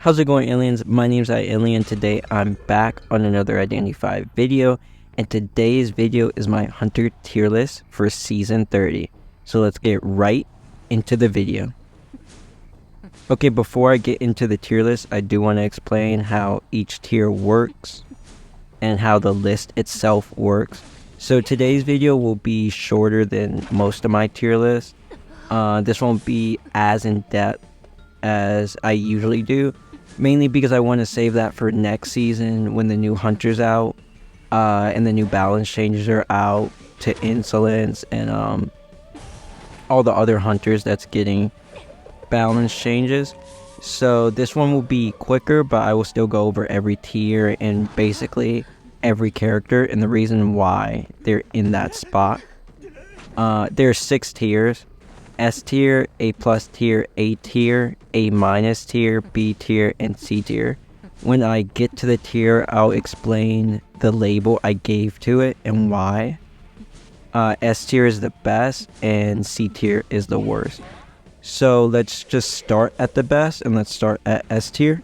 How's it going, aliens? My name's IALiEN. Today I'm back on another Identity 5 video, and today's video is my hunter tier list for season 30. So let's get right into the video. Okay, before I get into the tier list, I do want to explain how each tier works and how the list itself works. So today's video will be shorter than most of my tier lists. This won't be as in-depth as I usually do, mainly because I want to save that for next season when the new hunter's out and the new balance changes are out to Insolence and all the other hunters that's getting balance changes. So this one will be quicker, but I will still go over every tier and basically every character and the reason why they're in that spot. There's 6 tiers: S tier, A plus tier, A tier, A minus tier, B tier, and C tier. When I get to the tier, I'll explain the label I gave to it and why. S tier is the best and C tier is the worst. So let's just start at the best and let's start at S tier.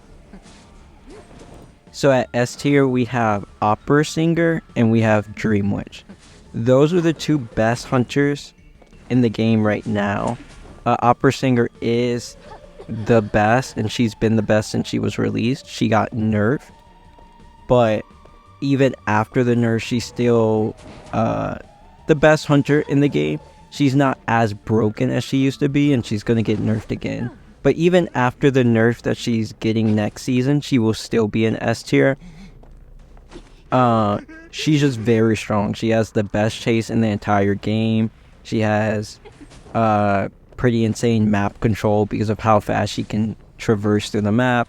So at S tier we have Opera Singer and we have Dream Witch. Those are the 2 best hunters in the game right now. Opera Singer is the best, and she's been the best since she was released. She got nerfed, but even after the nerf, she's still the best hunter in the game. She's not as broken as she used to be, and she's gonna get nerfed again. But even after the nerf that she's getting next season, she will still be an S tier. She's just very strong. She has the best chase in the entire game. She has pretty insane map control because of how fast she can traverse through the map,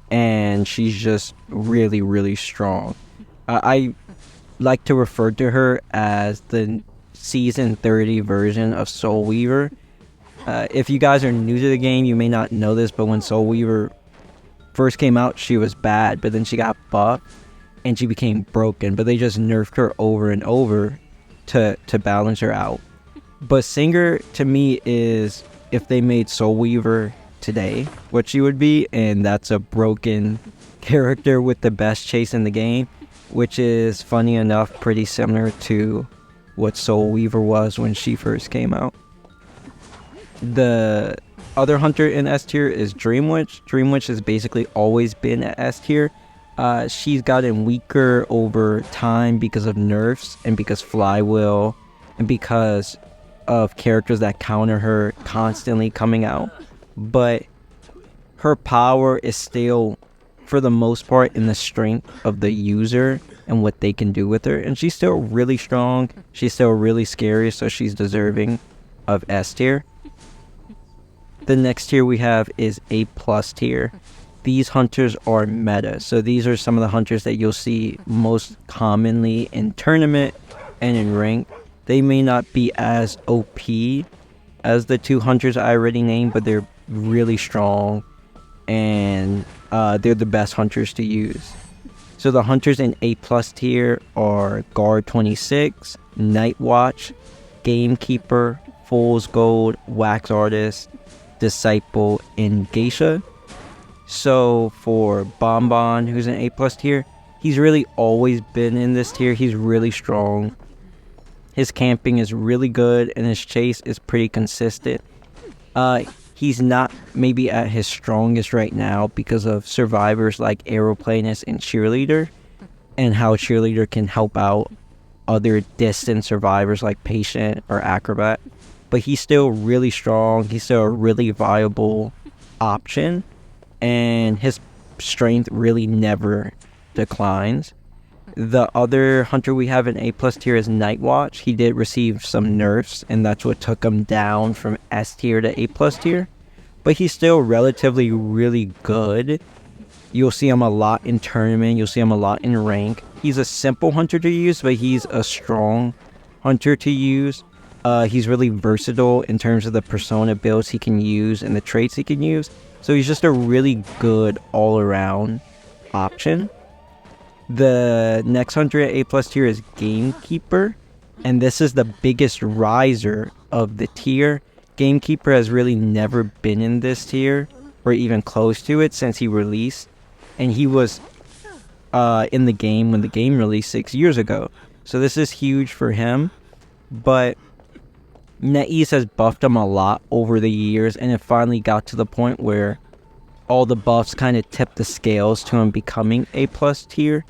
and she's just really, really strong. I like to refer to her as the season 30 version of Soul Weaver. If you guys are new to the game, you may not know this, but when Soul Weaver first came out, she was bad, but then she got buffed and she became broken, but they just nerfed her over and over to balance her out. But Singer, to me, is if they made Soul Weaver today, what she would be, and that's a broken character with the best chase in the game, which is, funny enough, pretty similar to what Soul Weaver was when she first came out. The other hunter in S tier is Dream Witch. Dream Witch has basically always been at S tier. She's gotten weaker over time because of nerfs and because Flywheel and because of characters that counter her constantly coming out, but her power is still, for the most part, in the strength of the user and what they can do with her, and she's still really strong. She's still really scary, so she's deserving of S tier. The next tier we have is A plus tier. These hunters are meta, so these are some of the hunters that you'll see most commonly in tournament and in rank. They may not be as OP as the 2 hunters I already named, but they're really strong and they're the best hunters to use. So the hunters in A plus tier are Guard 26, Night Watch, Gamekeeper, Fool's Gold, Wax Artist, Disciple, and Geisha. So for Bonbon, who's in A plus tier, he's really always been in this tier. He's really strong. His camping is really good, and his chase is pretty consistent. He's not maybe at his strongest right now because of survivors like Aeroplanist and Cheerleader, and how Cheerleader can help out other distant survivors like Patient or Acrobat. But he's still really strong. He's still a really viable option, and his strength really never declines. The other hunter we have in A plus tier is Night Watch. He did receive some nerfs, and that's what took him down from S tier to A plus tier. But he's still relatively really good. You'll see him a lot in tournament. You'll see him a lot in rank. He's a simple hunter to use, but he's a strong hunter to use. He's really versatile in terms of the persona builds he can use and the traits he can use. So he's just a really good all-around option. The next hunter at A plus tier is Gamekeeper, and this is the biggest riser of the tier. Gamekeeper has really never been in this tier. or even close to it since he released. And he was in the game when the game released 6 years ago. So this is huge for him. But NetEase has buffed him a lot over the years, and it finally got to the point where all the buffs kind of tipped the scales to him becoming A+ tier.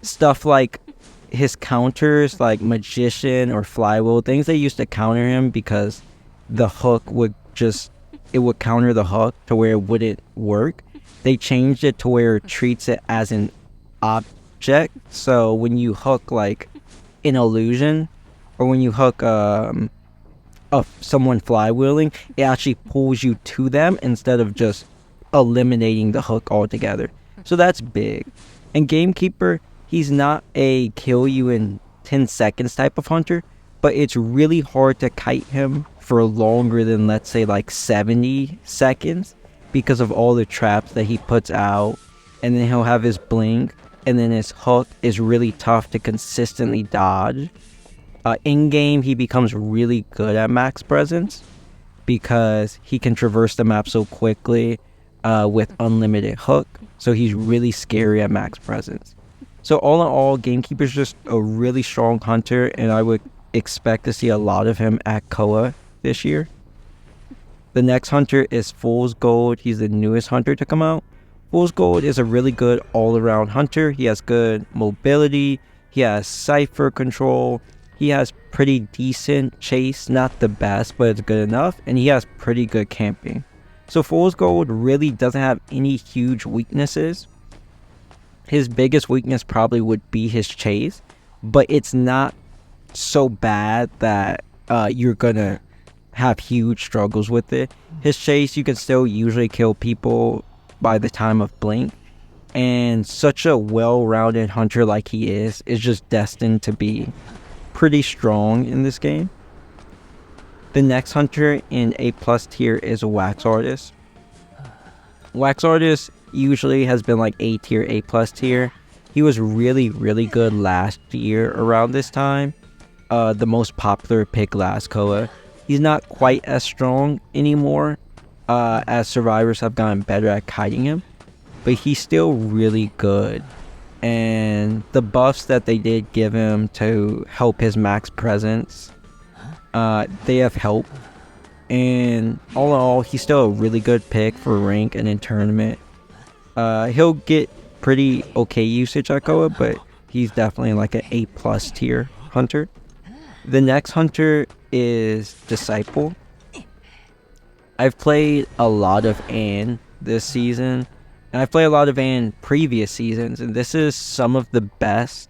Stuff like his counters, like Magician or Flywheel, things that used to counter him because the hook would counter the hook to where it wouldn't work. They changed it to where it treats it as an object. So when you hook like an illusion, or when you hook someone flywheeling, it actually pulls you to them instead of just eliminating the hook altogether. So that's big. And Gamekeeper, he's not a kill you in 10 seconds type of hunter, but it's really hard to kite him for longer than, let's say, like 70 seconds because of all the traps that he puts out. And then he'll have his blink, and then his hook is really tough to consistently dodge. In-game, he becomes really good at max presence because he can traverse the map so quickly with unlimited hook. So he's really scary at max presence. So all in all, Gamekeeper's just a really strong hunter, and I would expect to see a lot of him at Koa this year. The next hunter is Fool's Gold. He's the newest hunter to come out. Fool's Gold is a really good all-around hunter. He has good mobility. He has cipher control. He has pretty decent chase, not the best, but it's good enough. And he has pretty good camping. So Fool's Gold really doesn't have any huge weaknesses. His biggest weakness probably would be his chase, but it's not so bad that you're gonna have huge struggles with it. His chase, you can still usually kill people by the time of blink, and such a well-rounded hunter like he is just destined to be pretty strong in this game. The next hunter in A+ tier is a Wax Artist. Wax Artist usually has been like A tier, A+ tier. He was really, really good last year around this time. The most popular pick last Koa. He's not quite as strong anymore as survivors have gotten better at kiting him, but he's still really good. And the buffs that they did give him to help his max presence, they have helped. And all in all, he's still a really good pick for rank and in tournament. He'll get pretty okay usage at Koa, but he's definitely like an A+ tier hunter. The next hunter is Disciple. I've played a lot of IALiEN this season, and I've played a lot of IALiEN previous seasons, and this is some of the best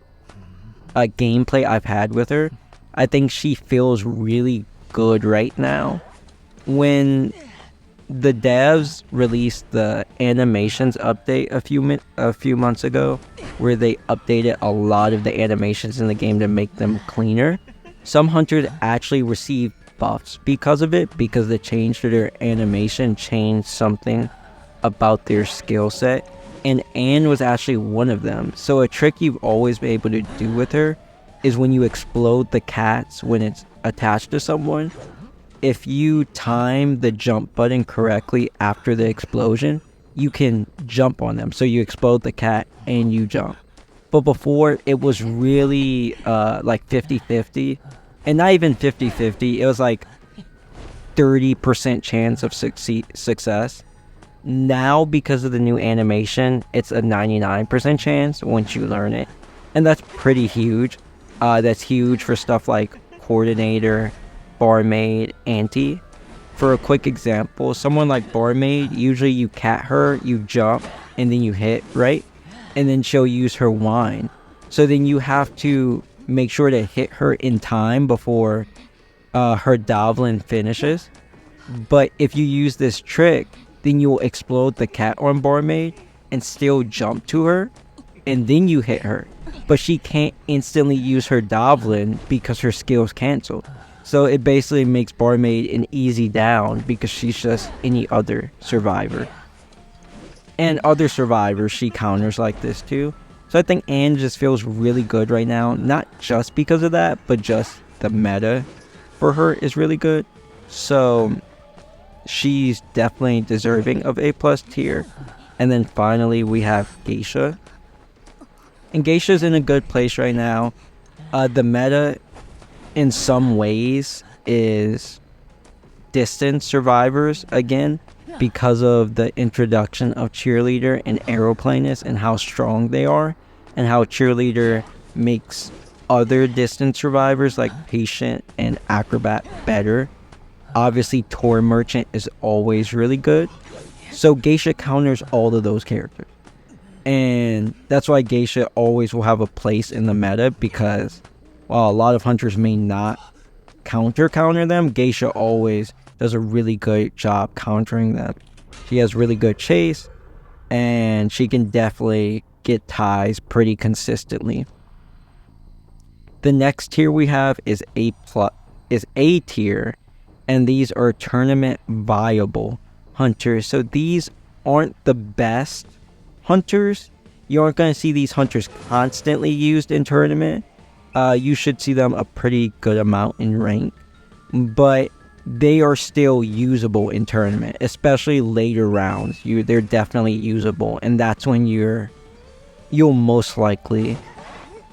gameplay I've had with her. I think she feels really good right now. When the devs released the animations update a few months ago, where they updated a lot of the animations in the game to make them cleaner, some hunters actually received buffs because of it, because the change to their animation changed something about their skill set, and Anne was actually one of them. So a trick you've always been able to do with her is when you explode the cats when it's attached to someone, if you time the jump button correctly after the explosion, you can jump on them. So you explode the cat and you jump. But before, it was really like 50-50, and not even 50-50, it was like 30% chance of success. Now, because of the new animation, it's a 99% chance once you learn it, and that's pretty huge. That's huge for stuff like Coordinator, Barmaid, Anti. For a quick example, someone like Barmaid, usually you cat her, you jump, and then you hit, right? And then she'll use her whine. So then you have to make sure to hit her in time before her Dovlin finishes. But if you use this trick, then you'll explode the cat on Barmaid and still jump to her, and then you hit her. But she can't instantly use her Dovlin because her skill's cancelled. So it basically makes Barmaid an easy down because she's just any other survivor. And other survivors she counters like this too. So I think Anne just feels really good right now. Not just because of that, but just the meta for her is really good. So she's definitely deserving of A plus tier. And then finally we have Geisha. And Geisha's in a good place right now. The meta in some ways is distance survivors again because of the introduction of Cheerleader and Aeroplanist and how strong they are, and how Cheerleader makes other distance survivors like Patient and Acrobat better. Obviously, Tour Merchant is always really good. So Geisha counters all of those characters. And that's why Geisha always will have a place in the meta, because while a lot of hunters may not counter them, Geisha always does a really good job countering them. She has really good chase, and she can definitely get ties pretty consistently. The next tier we have is A tier, and these are tournament viable hunters. So these aren't the best hunters. You aren't going to see these hunters constantly used in tournament. You should see them a pretty good amount in rank, but they are still usable in tournament, especially later rounds. They're definitely usable, and that's when you'll most likely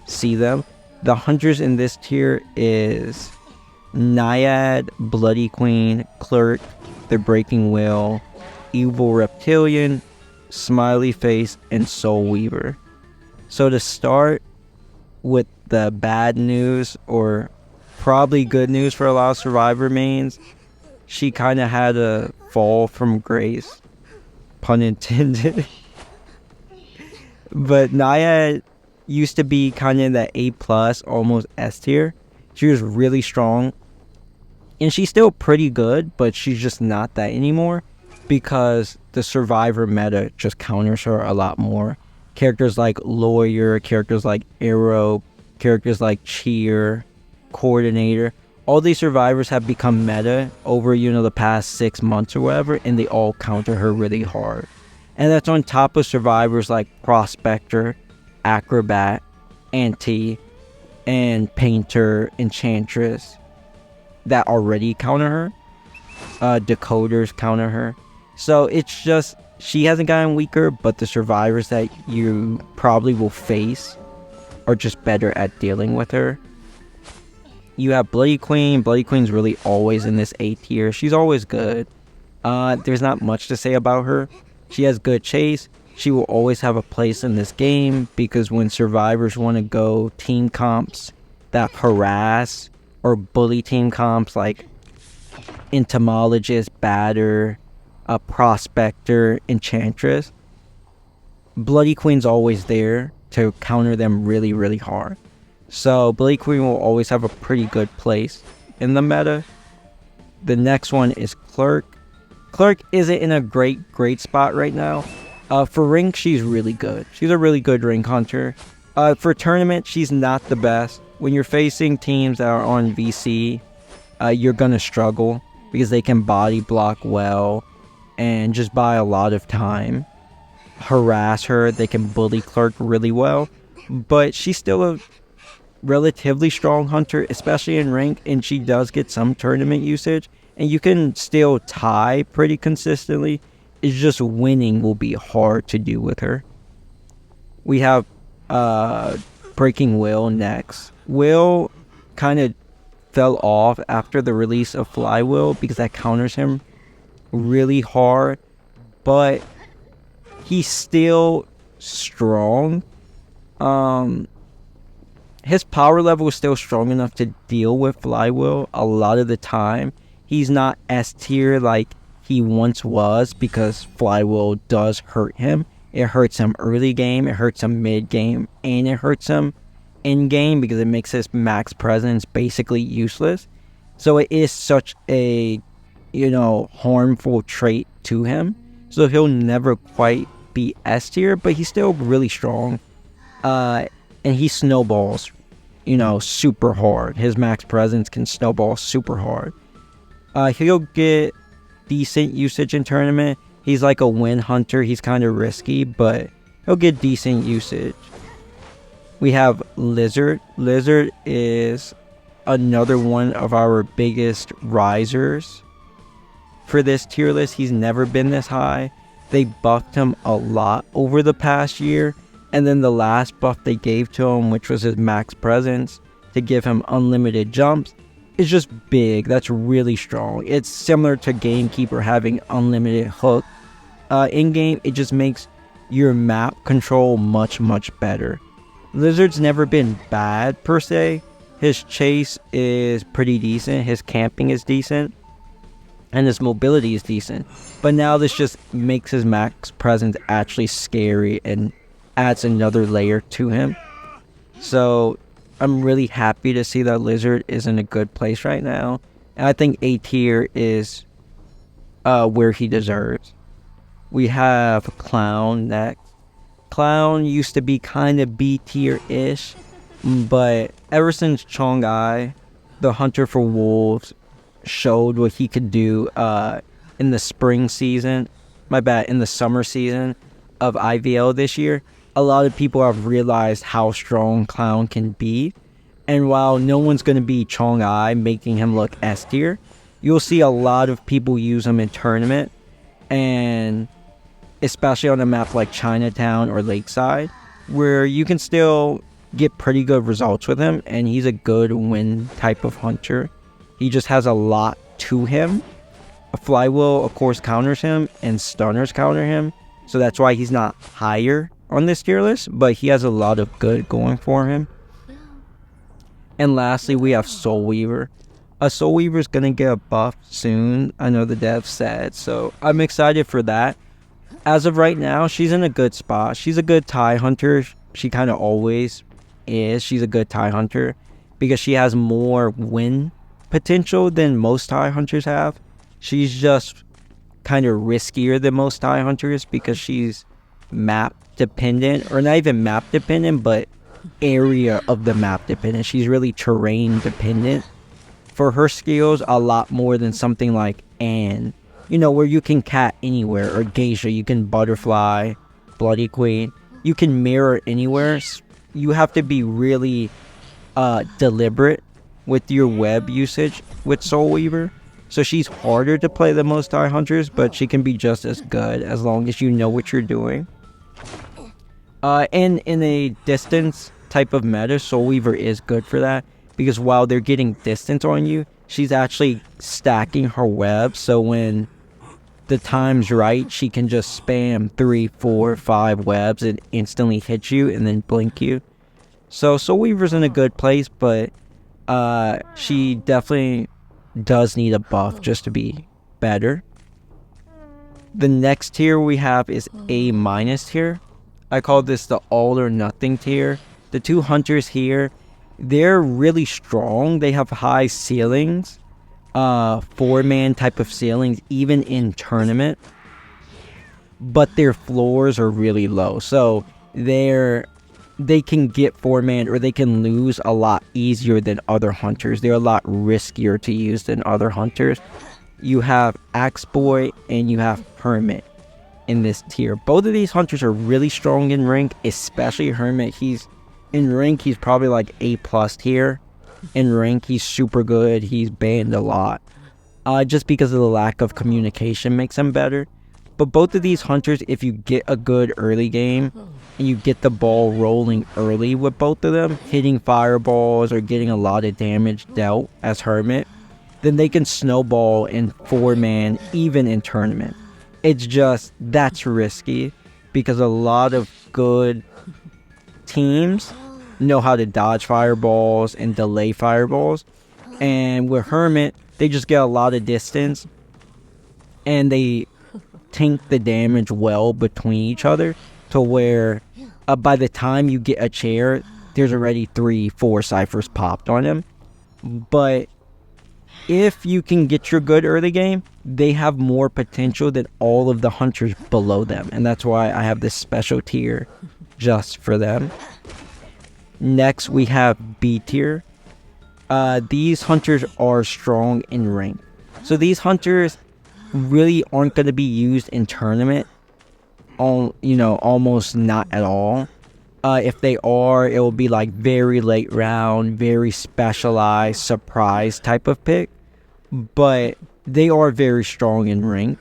see them. The hunters in this tier is Naiad, Bloody Queen, Clerk, the Breaking Will, Evil Reptilian, Smiley Face, and Soul Weaver. So to start with the bad news, or probably good news for a lot of Survivor mains, she kind of had a fall from grace, pun intended. But Naiad used to be kind of that A plus, almost S tier. She was really strong, and she's still pretty good, but she's just not that anymore because the Survivor meta just counters her a lot more. Characters like Lawyer, characters like Arrow, characters like Cheer, Coordinator, all these survivors have become meta over, the past 6 months or whatever, and they all counter her really hard. And that's on top of survivors like Prospector, Acrobat, Anti, and Painter, Enchantress that already counter her. Decoders counter her. So it's just, she hasn't gotten weaker, but the survivors that you probably will face are just better at dealing with her. You have Bloody Queen. Bloody Queen's really always in this A tier. She's always good. There's not much to say about her. She has good chase. She will always have a place in this game because when survivors want to go team comps that harass or bully team comps like Entomologist, Batter, Prospector, Enchantress, Bloody Queen's always there to counter them really, really hard. So Bloody Queen will always have a pretty good place in the meta. The next one is Clerk. Clerk isn't in a great spot right now. For rank, she's really good. She's a really good rank hunter. For tournament, she's not the best. When you're facing teams that are on VC, you're gonna struggle because they can body block well and just buy a lot of time. Harass her, they can bully Clerk really well. But she's still a relatively strong hunter, especially in rank, and she does get some tournament usage. And you can still tie pretty consistently. It's just winning will be hard to do with her. We have Breaking Will next. Will kind of fell off after the release of Flywheel because that counters him really hard, but he's still strong. His power level is still strong enough to deal with Flywheel a lot of the time. He's not S tier like he once was because Flywheel does hurt him. It hurts him early game, it hurts him mid game, and it hurts him in game because it makes his max presence basically useless. So it is such a, harmful trait to him. So he'll never quite be S tier, but he's still really strong. And he snowballs, super hard. His max presence can snowball super hard. He'll get decent usage in tournament. He's like a win hunter. He's kind of risky, but he'll get decent usage. We have Lizard. Lizard is another one of our biggest risers for this tier list. He's never been this high. They buffed him a lot over the past year. And then the last buff they gave to him, which was his max presence, to give him unlimited jumps, is just big. That's really strong. It's similar to Gamekeeper having unlimited hook in-game. It just makes your map control much, much better. Lizard's never been bad, per se. His chase is pretty decent. His camping is decent. And his mobility is decent. But now this just makes his max presence actually scary and adds another layer to him. So I'm really happy to see that Lizard is in a good place right now. And I think A tier is where he deserves. We have Clown next. Clown used to be kind of B tier-ish. But ever since Chong-Ai, the Hunter for Wolves, showed what he could do in the in the summer season of IVL this year, a lot of people have realized how strong Clown can be. And while no one's going to be Chong-Ai making him look S tier, you'll see a lot of people use him in tournament, and especially on a map like Chinatown or Lakeside, where you can still get pretty good results with him, and he's a good win type of hunter. He just has a lot to him. A Flywheel, of course, counters him, and Stunners counter him, so that's why he's not higher on this tier list, but he has a lot of good going for him. And lastly, we have Soul Weaver. Soul Weaver is going to get a buff soon. I know the dev said, so I'm excited for that. As of right now, she's in a good spot. She's a good tie hunter. She kind of always is. She's a good tie hunter because she has more win potential than most tie hunters have. She's just kind of riskier than most tie hunters because she's map dependent, or not even map dependent, but area of the map dependent. She's really terrain dependent for her skills a lot more than something like Anne, where you can cat anywhere, or Geisha, you can butterfly, Bloody Queen, you can mirror anywhere. You have to be really deliberate with your web usage with Soul Weaver. So she's harder to play than most tie hunters, but she can be just as good as long as you know what you're doing. And in a distance type of meta, Soul Weaver is good for that, because while they're getting distance on you, she's actually stacking her web, so when the time's right, she can just spam 3, 4, 5 webs and instantly hit you and then blink you. So Soul Weaver's in a good place, but she definitely does need a buff just to be better. The next tier we have is A- tier. I call this the all or nothing tier. The two hunters here, they're really strong. They have high ceilings, 4-man type of ceilings, even in tournament. But their floors are really low. So they can get 4-man, or they can lose a lot easier than other hunters. They're a lot riskier to use than other hunters. You have Axe Boy and you have Hermit in this tier. Both of these hunters are really strong in rank, especially Hermit. He's probably like A+ tier. In rank, he's super good. He's banned a lot. Just because of the lack of communication makes him better. But both of these hunters, if you get a good early game, and you get the ball rolling early with both of them, hitting fireballs or getting a lot of damage dealt as Hermit, then they can snowball in 4-man, even in tournament. It's just, that's risky, because a lot of good teams know how to dodge fireballs and delay fireballs. And with Hermit, they just get a lot of distance, and they tank the damage well between each other, to where by the time you get a chair, there's already 3, 4 ciphers popped on him. But if you can get your good early game, they have more potential than all of the hunters below them, and that's why I have this special tier just for them. Next, we have B tier. These hunters are strong in rank. So these hunters really aren't going to be used in tournament. Almost not at all. If they are, it will be like very late round, very specialized, surprise type of pick. But they are very strong in rank.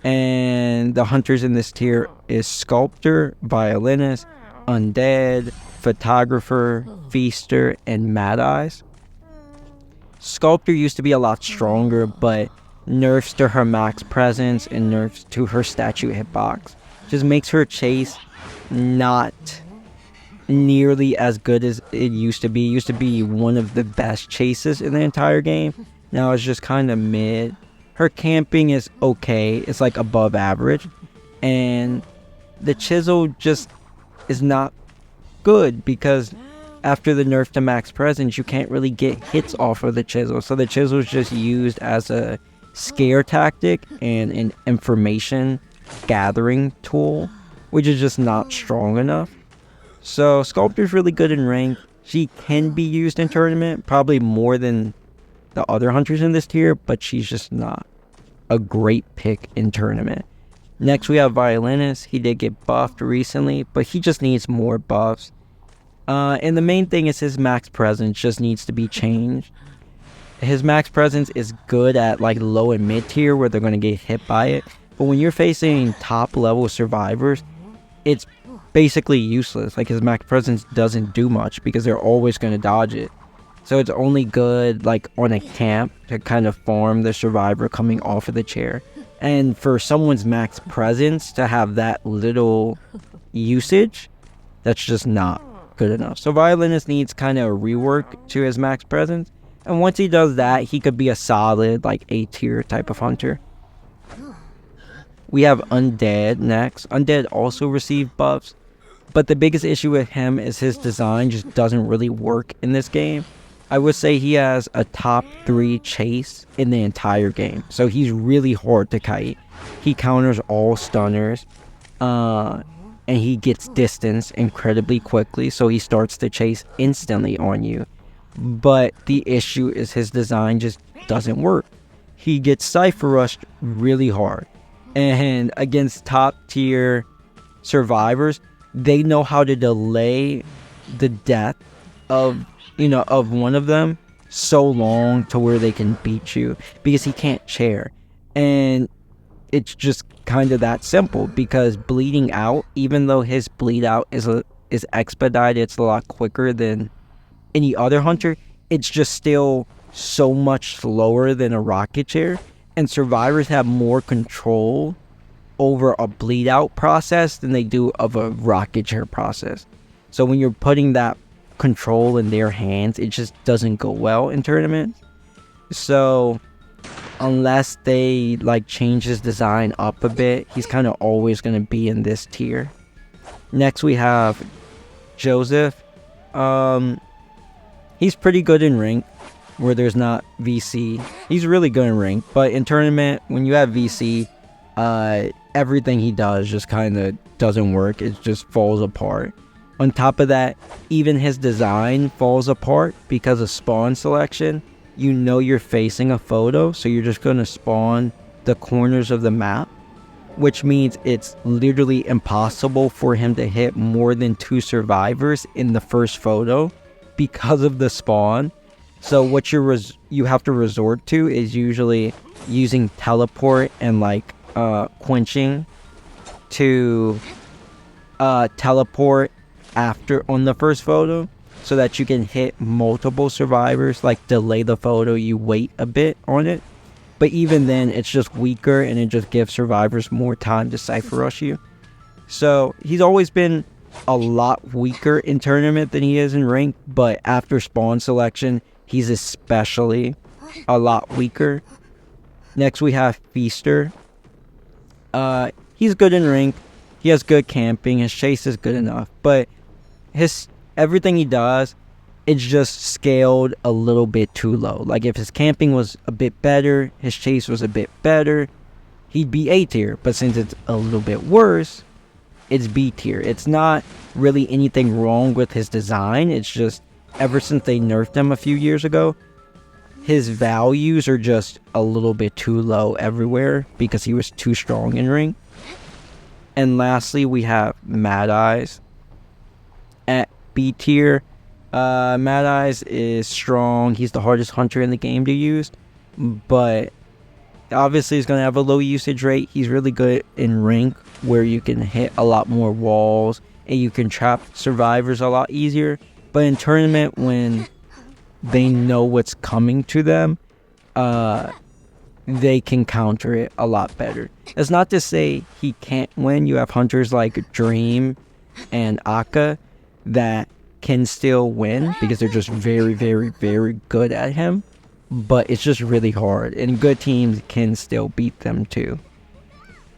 And the hunters in this tier is Sculptor, Violinist, Undead, Photographer, Feaster, and Mad Eyes. Sculptor used to be a lot stronger, but nerfs to her max presence and nerfs to her statue hitbox just makes her chase not nearly as good as it used to be. It used to be one of the best chases in the entire game. Now it's just kind of mid. Her camping is okay. It's like above average. And the chisel just is not good because after the nerf to max presence, you can't really get hits off of the chisel. So the chisel is just used as a scare tactic and an information gathering tool, which is just not strong enough. So Sculptor's really good in rank. She can be used in tournament, probably more than the other hunters in this tier, but she's just not a great pick in tournament. Next we have Violinist. He did get buffed recently, but he just needs more buffs. And the main thing is his max presence just needs to be changed. His max presence is good at like low and mid tier where they're going to get hit by it. But when you're facing top level survivors, it's basically useless. Like his max presence doesn't do much because they're always going to dodge it. So it's only good like on a camp to kind of farm the survivor coming off of the chair. And for someone's max presence to have that little usage, that's just not good enough. So Violinist needs kind of a rework to his max presence. And once he does that, he could be a solid like A tier type of hunter. We have Undead next. Undead also received buffs, but the biggest issue with him is his design just doesn't really work in this game. I would say he has a top 3 chase in the entire game. So he's really hard to kite. He counters all stunners. And he gets distance incredibly quickly. So he starts to chase instantly on you. But the issue is his design just doesn't work. He gets Cypher Rushed really hard. And against top tier survivors, they know how to delay the death of one of them so long to where they can beat you because he can't chair. And it's just kind of that simple because bleeding out, even though his bleed out is expedited, it's a lot quicker than any other hunter, it's just still so much slower than a rocket chair. And survivors have more control over a bleed out process than they do of a rocket chair process. So when you're putting that control in their hands, it just doesn't go well in tournaments. So unless they like change his design up a bit, he's kind of always going to be in this tier. Next we have Joseph. He's pretty good in rank where there's not VC. He's really good in rank, but in tournament when you have VC, everything he does just kind of doesn't work. It just falls apart. On top of that, even his design falls apart because of spawn selection. You know you're facing a photo, so you're just going to spawn the corners of the map, which means it's literally impossible for him to hit more than 2 survivors in the first photo because of the spawn. So what you have to resort to is usually using teleport and like quenching to teleport after on the first photo so that you can hit multiple survivors, like delay the photo, you wait a bit on it. But even then it's just weaker and it just gives survivors more time to Cypher Rush you. So he's always been a lot weaker in tournament than he is in rank, but after spawn selection he's especially a lot weaker. Next we have Feaster. He's good in rank. He has good camping. His chase is good enough, but everything he does, it's just scaled a little bit too low. Like if his camping was a bit better, his chase was a bit better, he'd be A tier. But since it's a little bit worse, it's B tier. It's not really anything wrong with his design. It's just ever since they nerfed him a few years ago, his values are just a little bit too low everywhere because he was too strong in ring. And lastly, we have Mad Eyes at B tier. Mad Eyes is strong. He's the hardest hunter in the game to use, but Obviously, he's going to have a low usage rate. He's really good in rank, where you can hit a lot more walls and you can trap survivors a lot easier. But in tournament, when they know what's coming to them, they can counter it a lot better. That's not to say he can't win. You have hunters like Dream and Akka that can still win because they're just very, very, very good at him. But it's just really hard, and good teams can still beat them too.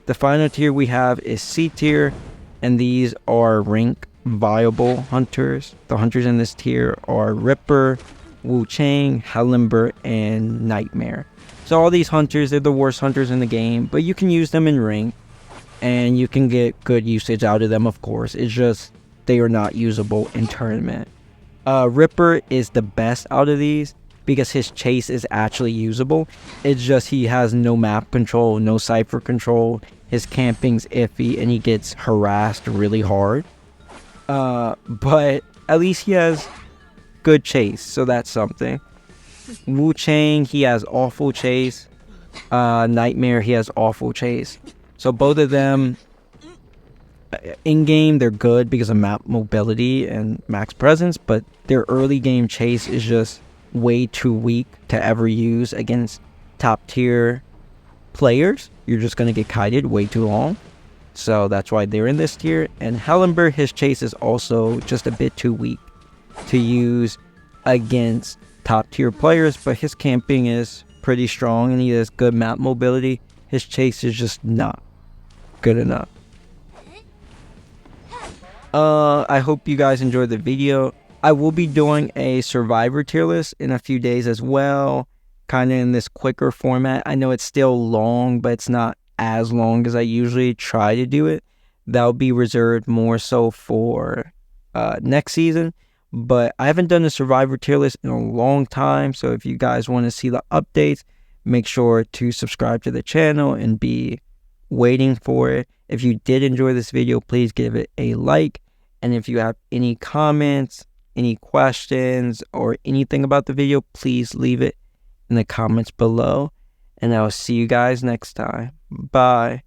The final tier we have is C tier, and these are rank viable hunters. The hunters in this tier are Ripper, Wu Chang, Hellenberg, and Nightmare. So all these hunters, they're the worst hunters in the game, but you can use them in rank, and you can get good usage out of them, of course. It's just they are not usable in tournament. Ripper is the best out of these because his chase is actually usable. It's just he has no map control, no cipher control. His camping's iffy, and he gets harassed really hard. But at least he has good chase, so that's something. Wu Chang, he has awful chase. Nightmare, he has awful chase. So both of them, in game, they're good because of map mobility and max presence, but their early game chase is just way too weak to ever use against top tier players. You're just going to get kited way too long. So that's why they're in this tier. And Hellenberg, his chase is also just a bit too weak to use against top tier players, but his camping is pretty strong and he has good map mobility. His chase is just not good enough. I hope you guys enjoyed the video. I will be doing a survivor tier list in a few days as well, kind of in this quicker format. I know it's still long, but it's not as long as I usually try to do it. That'll be reserved more so for next season. But I haven't done a survivor tier list in a long time, so if you guys want to see the updates, make sure to subscribe to the channel and be waiting for it. If you did enjoy this video, please give it a like, and if you have any comments, any questions, or anything about the video, please leave it in the comments below, and I will see you guys next time. Bye.